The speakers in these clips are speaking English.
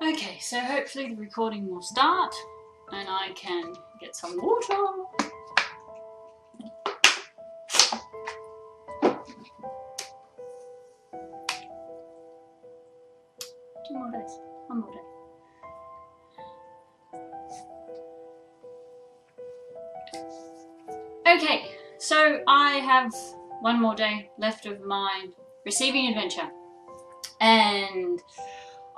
Okay, so hopefully the recording will start and I can get some water. 2 more days, 1 more day. Okay, so I have 1 more day left of my receiving adventure, and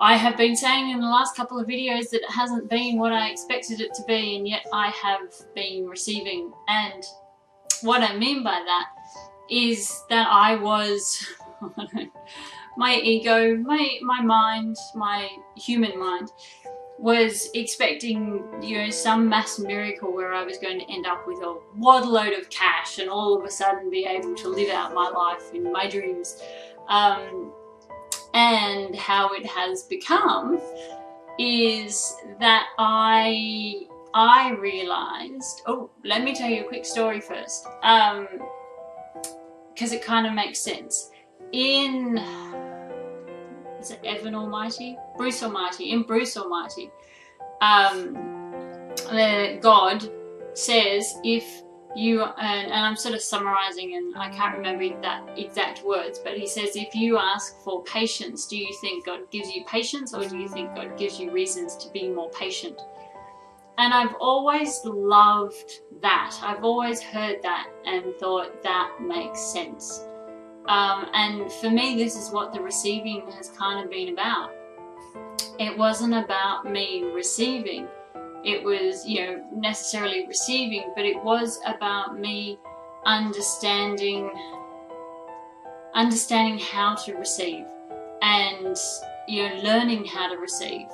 I have been saying in the last couple of videos that it hasn't been what I expected it to be, and yet I have been receiving. And what I mean by that is that I was my ego, my mind, my human mind was expecting, you know, some mass miracle where I was going to end up with a waddload of cash and all of a sudden be able to live out my life in my dreams. And how it has become is that I realized, oh, let me tell you a quick story first, because it kind of makes sense. In, is it Evan Almighty? Bruce Almighty. In Bruce Almighty, God says, if you, and I'm sort of summarizing and I can't remember that exact words, but he says, if you ask for patience, do you think God gives you patience, or do you think God gives you reasons to be more patient? And I've always loved that. I've always heard that and thought that makes sense. And for me, this is what the receiving has kind of been about. It wasn't about me receiving. It was, you know, necessarily receiving, but it was about me understanding how to receive, and, you know, learning how to receive.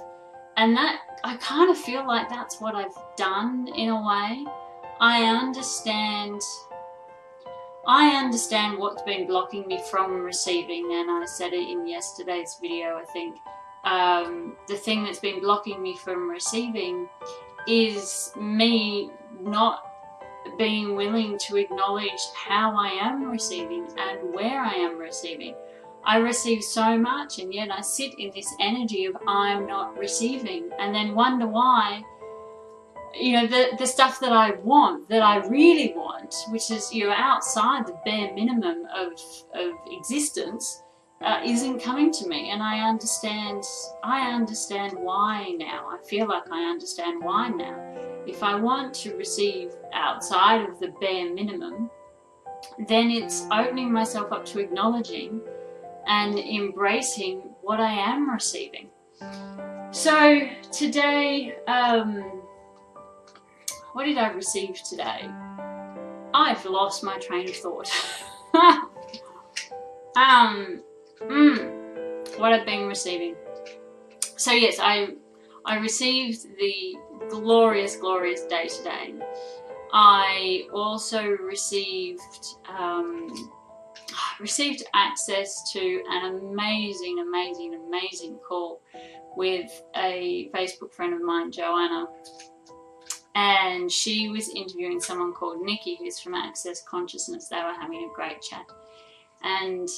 And that, I kind of feel like that's what I've done in a way. I understand what's been blocking me from receiving, and I said it in yesterday's video, I think. The thing that's been blocking me from receiving is me not being willing to acknowledge how I am receiving and where I am receiving. I receive so much, and yet I sit in this energy of I'm not receiving, and then wonder why, you know, the stuff that I want, that I really want, which is, you know, outside the bare minimum of existence, isn't coming to me. And I understand why now. I feel like I understand why now. If I want to receive outside of the bare minimum, then it's opening myself up to acknowledging and embracing what I am receiving. So today, what did I receive today? I've lost my train of thought. What I've been receiving. So yes, I received the glorious day today. I also received access to an amazing call with a Facebook friend of mine, Joanna. And she was interviewing someone called Nikki, who's from Access Consciousness. They were having a great chat, and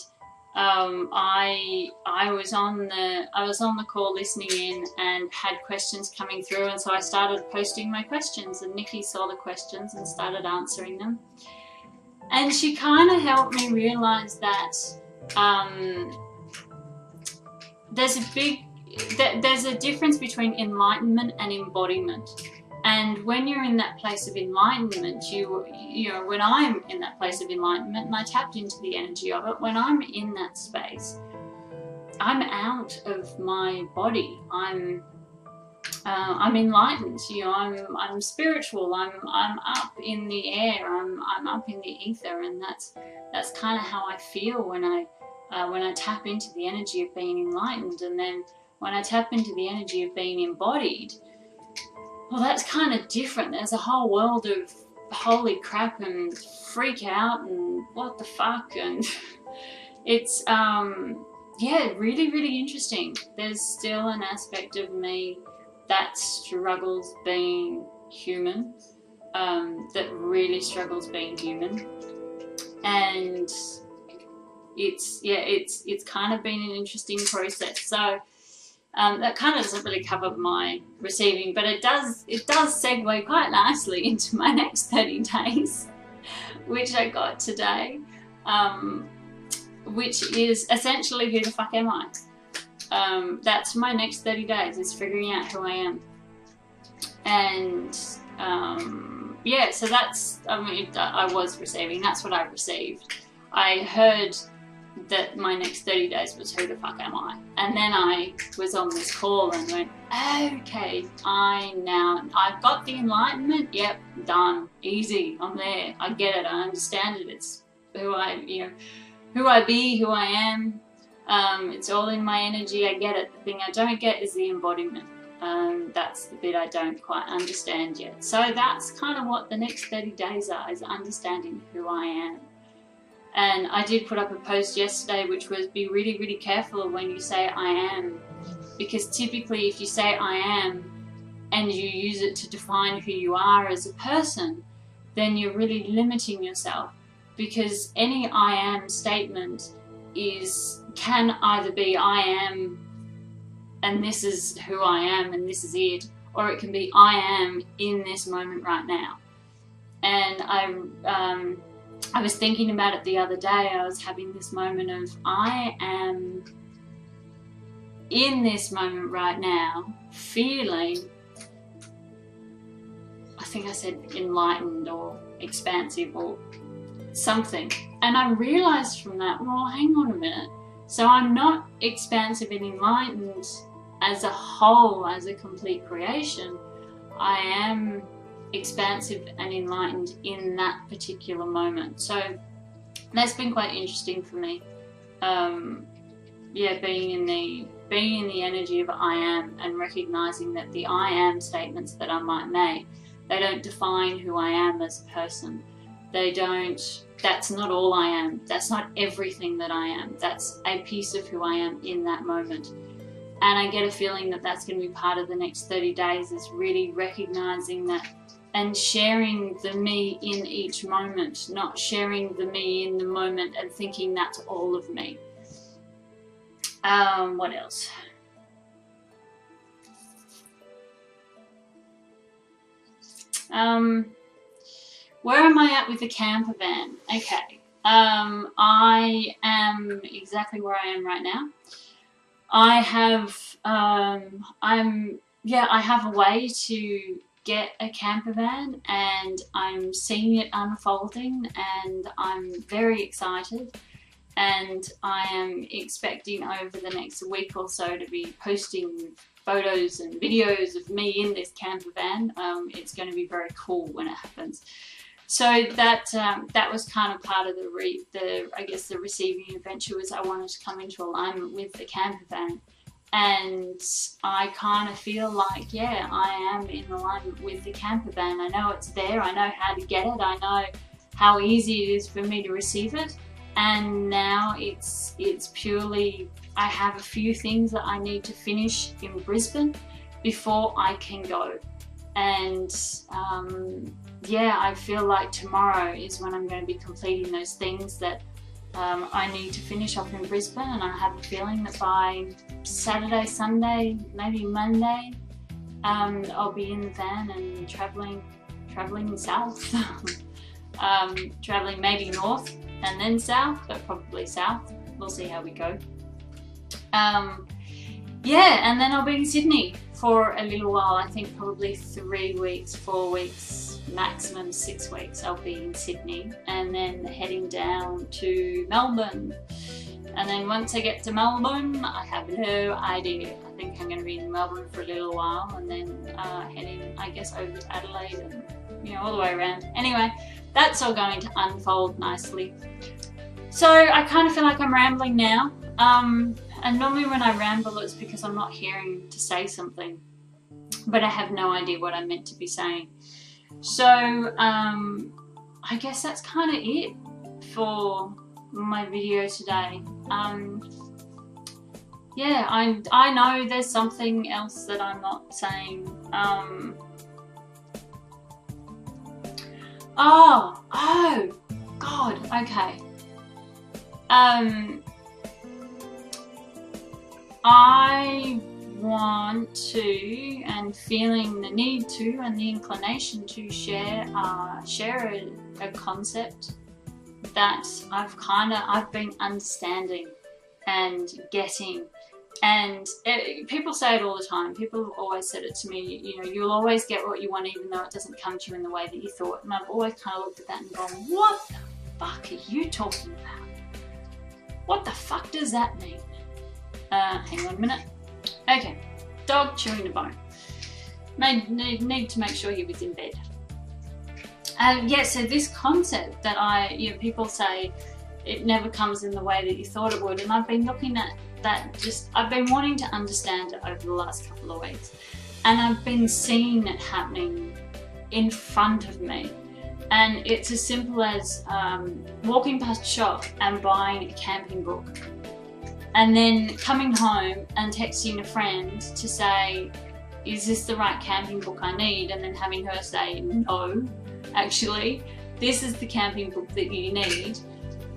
I was on the call listening in and had questions coming through, and so I started posting my questions, and Nikki saw the questions and started answering them. And she kind of helped me realize that there's a difference between enlightenment and embodiment. And when you're in that place of enlightenment, you know, when I'm in that place of enlightenment and I tapped into the energy of it, when I'm in that space, I'm out of my body. I'm enlightened. You know, I'm spiritual. I'm up in the air. I'm up in the ether, and that's kind of how I feel when I tap into the energy of being enlightened, and then when I tap into the energy of being embodied. Well, that's kind of different. There's a whole world of holy crap and freak out and what the fuck, and it's yeah, really interesting. There's still an aspect of me that struggles being human, that really struggles being human, and it's kind of been an interesting process. So That kind of doesn't really cover my receiving, but it does segue quite nicely into my next 30 days, which I got today, which is essentially who the fuck am I? That's my next 30 days, is figuring out who I am. And yeah, so that's, I mean, I was receiving, that's what I received. I heard that my next 30 days was who the fuck am I? And then I was on this call and went, okay, I've got the enlightenment, yep, done, easy, I'm there, I get it, I understand it, it's who I be, who I am, it's all in my energy, I get it. The thing I don't get is the embodiment. That's the bit I don't quite understand yet. So that's kind of what the next 30 days are, is understanding who I am. And I did put up a post yesterday which was, be really, really careful of when you say I am, because typically if you say I am and you use it to define who you are as a person, then you're really limiting yourself, because any I am statement can either be I am and this is who I am and this is it, or it can be I am in this moment right now. And I was thinking about it the other day. I was having this moment of I am in this moment right now feeling, I think I said enlightened or expansive or something. And I realized from that, well, hang on a minute. So I'm not expansive and enlightened as a whole, as a complete creation. I am expansive and enlightened in that particular moment. So that's been quite interesting for me. Yeah, being in the energy of I am, and recognizing that the I am statements that I might make, they don't define who I am as a person. They don't, that's not all I am. That's not everything that I am. That's a piece of who I am in that moment. And I get a feeling that that's going to be part of the next 30 days, is really recognizing that and sharing the me in each moment, not sharing the me in the moment and thinking that's all of me. What else? Where am I at with the camper van? Okay. I am exactly where I am right now. I have, I have a way to get a camper van, and I'm seeing it unfolding, and I'm very excited, and I am expecting over the next week or so to be posting photos and videos of me in this camper van. It's going to be very cool when it happens. So that was kind of part of I guess the receiving adventure, was I wanted to come into alignment with the camper van. And I kind of feel like, yeah, I am in alignment with the camper van. I know it's there, I know how to get it, I know how easy it is for me to receive it. And now it's purely, I have a few things that I need to finish in Brisbane before I can go. And yeah, I feel like tomorrow is when I'm going to be completing those things that I need to finish off in Brisbane, and I have a feeling that by Saturday, Sunday, maybe Monday, I'll be in the van and travelling south. Travelling maybe north and then south, but probably south. We'll see how we go. Yeah, and then I'll be in Sydney for a little while. I think probably 3 weeks, 4 weeks, maximum 6 weeks I'll be in Sydney, and then heading down to Melbourne. And then once I get to Melbourne, I have no idea. I think I'm going to be in Melbourne for a little while, and then heading, I guess, over to Adelaide and, you know, all the way around. Anyway, that's all going to unfold nicely. So I kind of feel like I'm rambling now. And normally when I ramble, it's because I'm not hearing to say something, but I have no idea what I'm meant to be saying. So I guess that's kind of it for my video today. Yeah, I know there's something else that I'm not saying. Oh God, okay. I want to, and feeling the need to and the inclination to share a concept that I've been understanding and getting. And people say it all the time. People have always said it to me, you know, you'll always get what you want even though it doesn't come to you in the way that you thought. And I've always kind of looked at that and gone, what the fuck are you talking about? What the fuck does that mean? Hang on a minute. Okay, dog chewing the bone. Need to make sure he was in bed. Yeah, so this concept that people say it never comes in the way that you thought it would, and I've been looking at that, I've been wanting to understand it over the last couple of weeks, and I've been seeing it happening in front of me. And it's as simple as walking past a shop and buying a camping book, and then coming home and texting a friend to say, is this the right camping book I need? And then having her say, no, actually, this is the camping book that you need,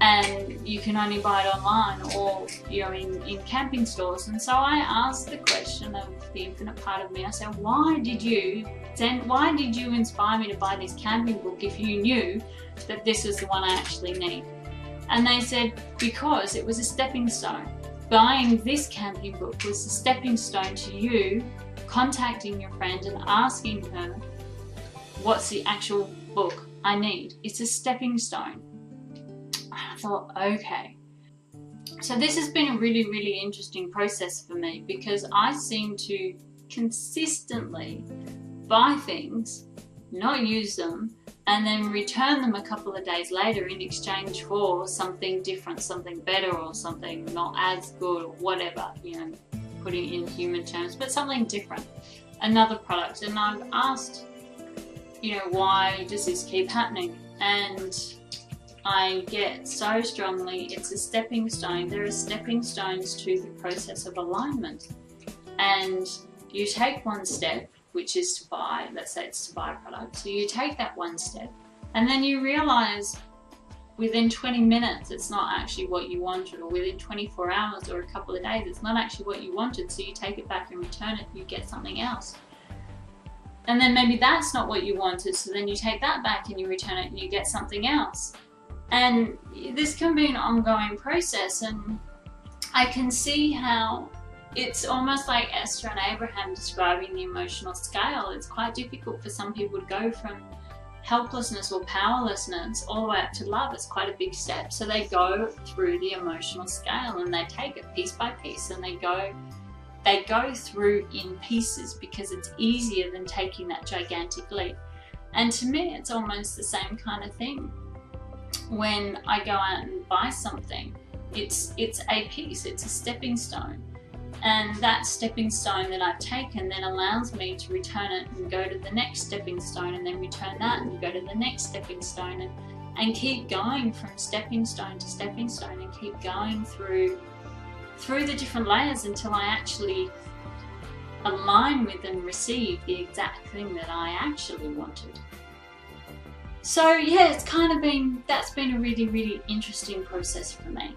and you can only buy it online or, you know, in camping stores. And so I asked the question of the infinite part of me. I said, why did you inspire me to buy this camping book if you knew that this was the one I actually need? And they said, because it was a stepping stone. Buying this camping book was a stepping stone to you contacting your friend and asking her, what's the actual book I need? It's a stepping stone. I thought, okay. So this has been a really, really interesting process for me, because I seem to consistently buy things, not use them, and then return them a couple of days later in exchange for something different, something better, or something not as good, or whatever, you know, putting it in human terms, but something different, another product. And I've asked, you know, why does this keep happening? And I get so strongly, it's a stepping stone. There are stepping stones to the process of alignment. And you take one step, which is to buy, let's say it's to buy a product. So you take that one step, and then you realize within 20 minutes it's not actually what you wanted, or within 24 hours or a couple of days it's not actually what you wanted. So you take it back and return it, you get something else. And then maybe that's not what you wanted, so then you take that back and you return it and you get something else. And this can be an ongoing process, and I can see how it's almost like Esther and Abraham describing the emotional scale. It's quite difficult for some people to go from helplessness or powerlessness all the way up to love. It's quite a big step. So they go through the emotional scale and they take it piece by piece, and they go through in pieces because it's easier than taking that gigantic leap. And to me, it's almost the same kind of thing. When I go out and buy something, it's a piece, it's a stepping stone. And that stepping stone that I've taken then allows me to return it and go to the next stepping stone, and then return that and go to the next stepping stone, and keep going from stepping stone to stepping stone, and keep going through the different layers until I actually align with and receive the exact thing that I actually wanted. So yeah, it's kind of been, that's been a really, really interesting process for me.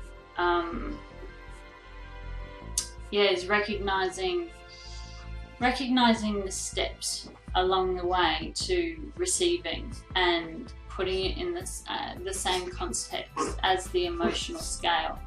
Yeah, is recognizing the steps along the way to receiving, and putting it in this, the same context as the emotional scale.